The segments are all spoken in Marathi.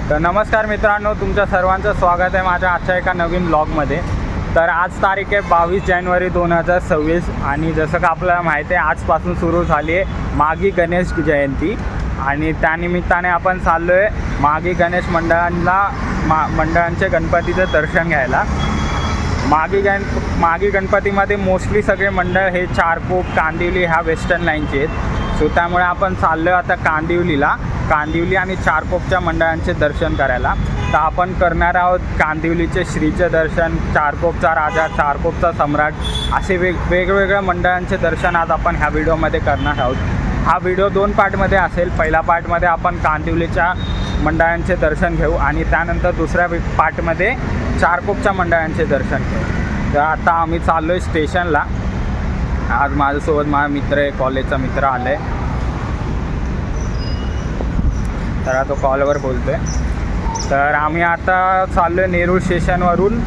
तर नमस्कार मित्रांनो, तुमच्या सर्वांचं स्वागत आहे माझ्या आजच्या एका नवीन ब्लॉगमध्ये। तर आज तारीख आहे 22 जानेवारी 2026 आणि जसं का आपल्याला माहिती आहे आजपासून सुरू झाली आहे मागी गणेश जयंती आणि त्यानिमित्ताने आपण चाललो आहे मागी गणेश मंडळांचे गणपतीचं दर्शन घ्यायला। मागी गणपतीमध्ये मोस्टली सगळे मंडळ हे चारकोप कांदिवली ह्या वेस्टर्न लाईनचे आहेत। सो त्यामुळे आपण चाललो आहे आता कांदिवली आणि चारकोपच्या मंडळांचे दर्शन करायला। तर आपण करणार आहोत कांदिवलीचे श्रीचे दर्शन, चारकोपचा राजा, चारकोपचा सम्राट, असे वेगवेगळ्या मंडळांचे दर्शन आज आपण ह्या व्हिडिओमध्ये करणार आहोत। हा व्हिडिओ 2 पार्टमध्ये असेल। पहिल्या पार्टमध्ये आपण कांदिवलीच्या मंडळांचे दर्शन घेऊ आणि त्यानंतर दुसऱ्या पार्टमध्ये चारकोपच्या मंडळांचे दर्शन घेऊ। तर आता आम्ही चाललो आहे स्टेशनला। आज माझ्यासोबत माझा मित्र आहे, कॉलेजचा मित्र आला आहे, तर तो कॉलवर बोलतो आहे। तर आम्ही आता चाललो आहे नेरूळ स्टेशनवरून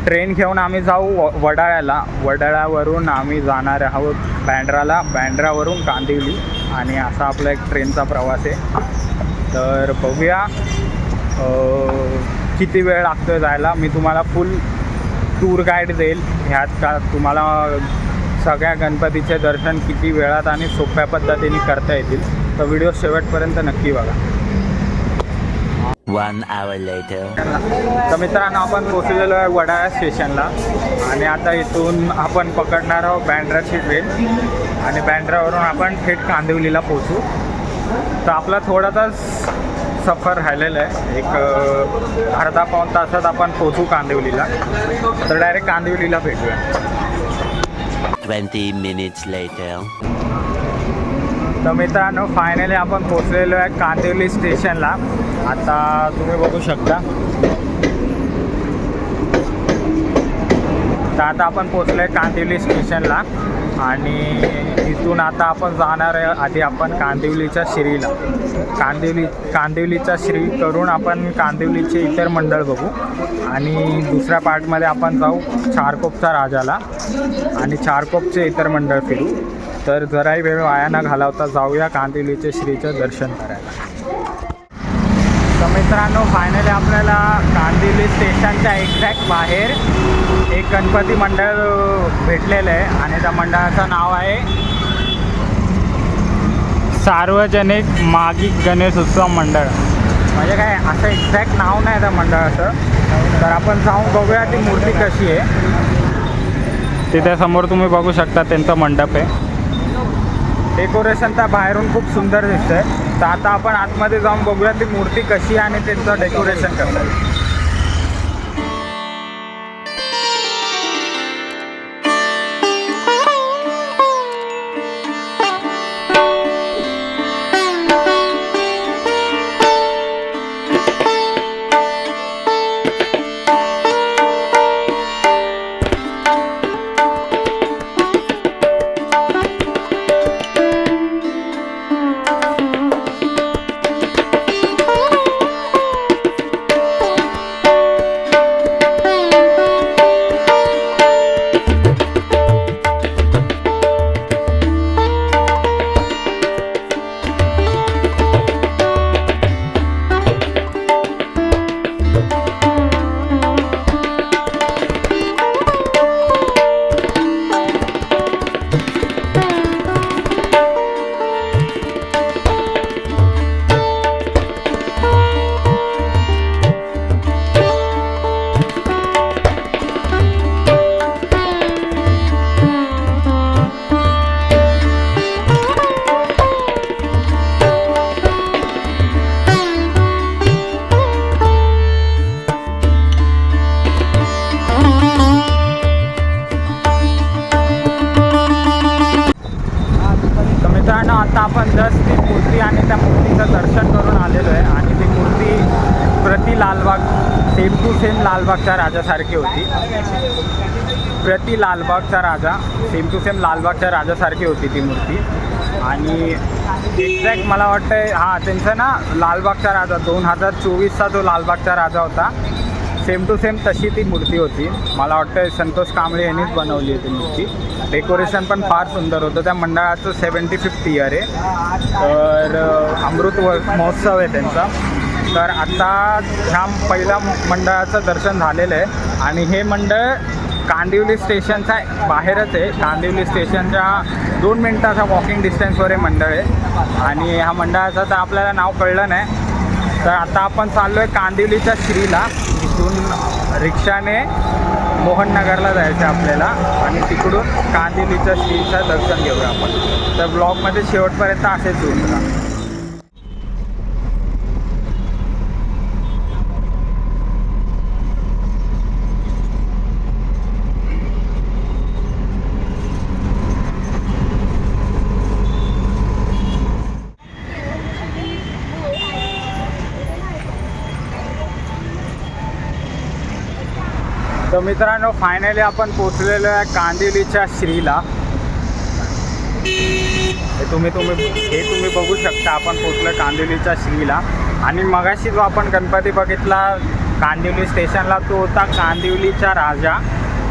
ट्रेन घेऊन आम्ही जाऊ वडाळ्यावरून आम्ही जाणार आहोत बँड्रावरून कांदिवली आणि असा आपला एक ट्रेनचा प्रवास आहे। तर बघूया किती वेळ लागतो जायला। मी तुम्हाला फुल टूर गाईड देईल ह्यात का तुम्हाला सगळ्या गणपतीचे दर्शन किती वेळात आणि सोप्या पद्धतीने करता येतील। तर व्हिडिओ शेवटपर्यंत नक्की बघा। 1 hour later. तर मित्रांनो, आपण पोहोचलेलो आहे वडाळा स्टेशनला आणि आता इथून आपण पकडणार आहोत बँड्राची ट्रेन आणि बँड्रावरून आपण थेट कांदिवलीला पोहोचू। तर आपला थोडासा सफर राहिलेला आहे, एक अर्धा पाऊण तासात आपण पोहोचू कांदिवलीला। तर डायरेक्ट कांदिवलीला भेटूया। 20 minutes later. तर मित्रांनो, फायनली आपण पोहोचलेलो आहे कांदिवली स्टेशनला। आता तुम्ही बघू शकता। तर आता आपण पोहोचलो आहे कांदिवली स्टेशनला आणि इथून आता आपण जाणार आहे आधी आपण कांदिवलीच्या श्रीला। कांदिवलीचा श्री करून आपण कांदिवलीचे इतर मंडळ बघू आणि दुसऱ्या पार्टमध्ये आपण जाऊ चारकोपच्या राजाला आणि चारकोपचे इतर मंडळ फिरू। तर जराही वेळ वाया न घालवता जाऊया कांदिवलीचे श्रीचं दर्शन करायला। तर मित्रांनो, फायनली आपल्याला कांदिवली स्टेशनच्या एक्झॅक्ट बाहेर एक गणपती मंडळ भेटलेलं आहे आणि त्या मंडळाचं नाव आहे सार्वजनिक मागी गणेश उत्सव मंडळ। म्हणजे काय असं एक्झॅक्ट नाव नाही त्या मंडळाचं। तर आपण जाऊन बघूया ती मूर्ती कशी आहे। तिथे समोर तुम्ही बघू शकता त्यांचं मंडप आहे। डेकोरेशन तर बाहेरून खूप सुंदर दिसतंय। तर आता आपण आतमध्ये जाऊन बघूया ती मूर्ती कशी आहे आणि त्यांचं डेकोरेशन कसं आहे। टू सेम लालबागच्या राजासारखी होती. प्रति लालबागचा राजा, सेम टू सेम लालबागच्या राजासारखी होती ती मूर्ती. आणि एक्झॅक्ट मला वाटतं हां त्यांचा ना लालबागचा राजा 2024चा जो लालबागचा राजा होता सेम टू सेम तशी ती मूर्ती होती. मला वाटतं संतोष कांबळे यांनीच बनवली आहे ती मूर्ती. डेकोरेशन पण फार सुंदर होतं. त्या मंडळाचं 75th इयर आहे. तर अमृत महोत्सव आहे त्यांचा. तर आता ह्या पहिल्या मंडळाचं दर्शन झालेलं आहे. आणि हे मंडळ कांदिवली स्टेशनच्या बाहेरच आहे. कांदिवली स्टेशनच्या 2 मिनिटाचा वॉकिंग डिस्टन्सवर हे मंडळ आहे. आणि ह्या मंडळाचं तर आपल्याला नाव कळलं नाही. तर आता आपण चाललो आहे कांदिवलीच्या श्रीला. इथून रिक्षाने मोहननगरला जायचं आहे आपल्याला आणि तिकडून कांदिवलीच्या श्रीचं दर्शन घेऊया आपण. तर ब्लॉगमध्ये शेवटपर्यंत असेच होऊन जा. तर मित्रांनो फायनली आपण पोचलेलो आहे कांदिवलीच्या श्रीला. हे तुम्ही बघू शकता आपण पोचलो कांदिवलीच्या श्रीला. आणि मगाशी जो आपण गणपती बघितला कांदिवली स्टेशनला तो होता कांदिवलीचा राजा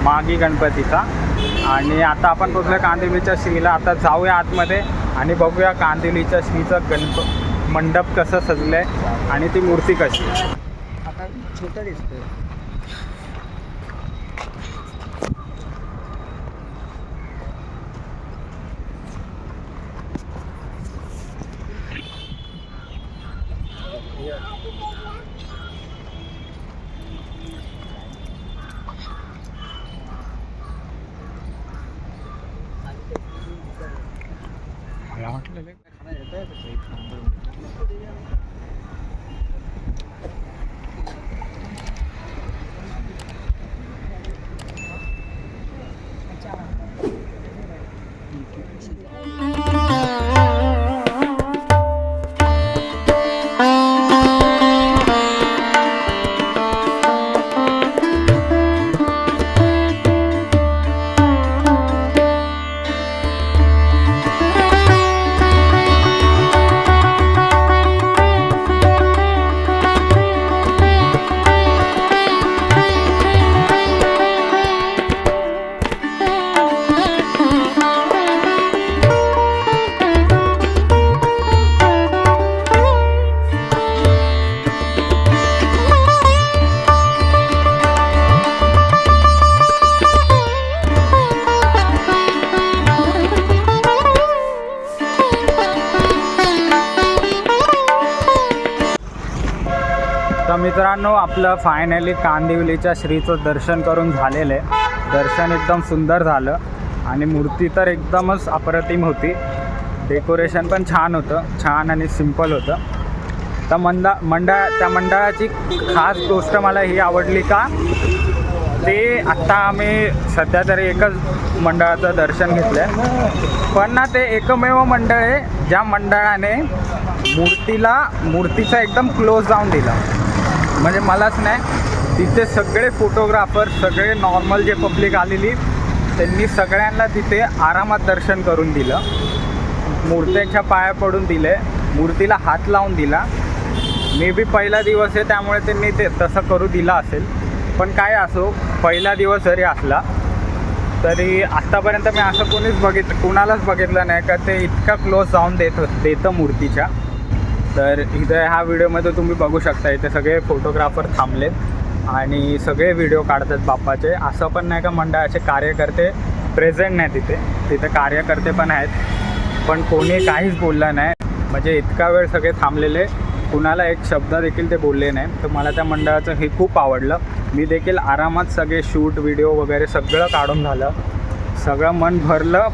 मागी गणपतीचा. आणि आता आपण पोचलो कांदिवलीच्या श्रीला. आता जाऊया आतमध्ये आणि बघूया कांदिवलीच्या श्रीचं मंडप कसं सजलं आहे आणि ती मूर्ती कशी. आता छोटं दिसतंय. मला वाटलं तर मित्रांनो आपलं फायनली कांदिवलीच्या श्रीचं दर्शन करून झालेलं आहे. दर्शन एकदम सुंदर झालं आणि मूर्ती तर एकदमच अप्रतिम होती. डेकोरेशन पण छान होतं, छान आणि सिम्पल होतं. तर त्या मंडळाची खास गोष्ट मला ही आवडली का ते आत्ता आम्ही सध्या तरी एकच मंडळाचं दर्शन घेतलं आहे. पण ना ते एकमेव मंडळ आहे ज्या मंडळाने मूर्तीचं एकदम क्लोज जाऊन दिलं. म्हणजे मलाच नाही, तिथे सगळे फोटोग्राफर, सगळे नॉर्मल जे पब्लिक आलेली त्यांनी सगळ्यांना तिथे आरामात दर्शन करून दिलं. मूर्तीच्या पाया पडून दिले, मूर्तीला हात लावून दिला. मे बी पहिला दिवस आहे त्यामुळे त्यांनी ते तसं करू दिलं असेल. पण काय असो, पहिला दिवस जरी असला तरी आत्तापर्यंत मी असं कुणालाच बघितलं नाही का ते इतका क्लोज जाऊन देतं मूर्तीच्या. तर इथे ह्या व्हिडिओमध्ये तुम्ही बघू शकता इथे सगळे फोटोग्राफर थांबलेत आणि सगळे व्हिडिओ काढतात बाप्पाचे. असं पण नाही का मंडळाचे कार्यकर्ते प्रेझेंट नाही तिथे कार्यकर्ते पण आहेत. पण कोणी काहीच बोललं नाही. म्हणजे इतका वेळ सगळे थांबलेले, कुणाला एक शब्द देखील ते बोलले नाही. तर मला त्या मंडळाचं हे खूप आवडलं. मी देखील आरामात सगळे शूट व्हिडिओ वगैरे सगळं काढून झालं. सगळं मन भरलं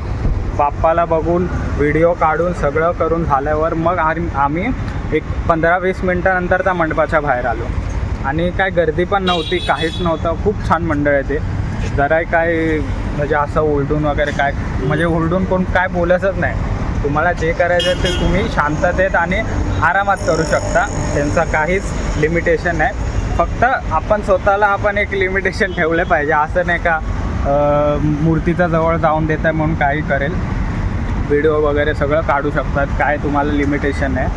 बाप्पाला बघून, व्हिडिओ काढून सगळं करून झाल्यावर मग आम्ही एक 15-20 मिनटानंतर त्या मंडपाच्या बाहेर आलो. आणि काय गर्दी पण नव्हती, काहीच नव्हतं. खूप छान मंडळ आहे ते. जराही काय म्हणजे असं ओरडून वगैरे काय, म्हणजे ओरडून कोण काय बोलतच नाही. तुम्हाला जे करायचं ते तुम्ही शांततेत आणि आरामात करू शकता. त्यांचं काहीच लिमिटेशन नाही. फक्त आपण स्वतःला आपण एक लिमिटेशन ठेवले पाहिजे. असं नाही का मूर्तीचा जवळ जाऊन देत आहे म्हणून काही करेल. व्हिडिओ वगैरे सगळं काढू शकतात, काय तुम्हाला लिमिटेशन आहे.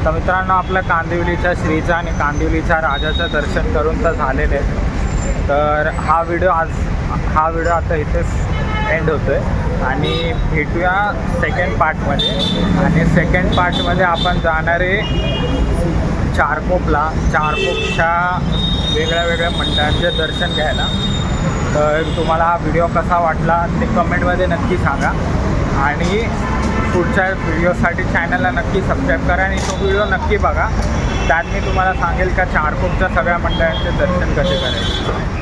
तर मित्रांनो, आपलं कांदिवलीच्या श्रीचं आणि कांदिवलीच्या राजाचं दर्शन करून तर झालेलं आहे. तर हा व्हिडिओ आता इथेच एंड होतो आहे आणि भेटूया सेकंड पार्टमध्ये. आणि सेकंड पार्टमध्ये आपण जाणारे चारकोपला, चारकोपच्या वेगळ्या मंडळांचे दर्शन घ्यायला. तर तुम्हाला हा व्हिडिओ कसा वाटला ते कमेंटमध्ये नक्की सांगा आणि पुढच्या व्हिडिओसाठी चॅनलला नक्की सबस्क्राईब करा आणि तो व्हिडिओ नक्की बघा. त्यात मी तुम्हाला सांगेल का चारकोपच्या सगळ्या मंडळांचे दर्शन कसे करायचे.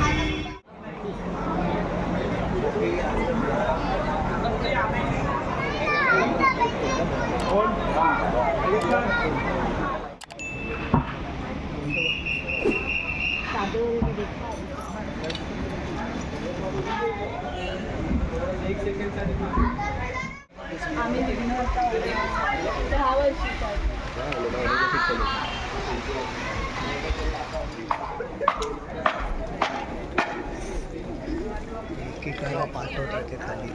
आम्ही विघ्नहर्ता वगैरे 10 वर्षीचा एकेकाला पाठवतात ते खाली.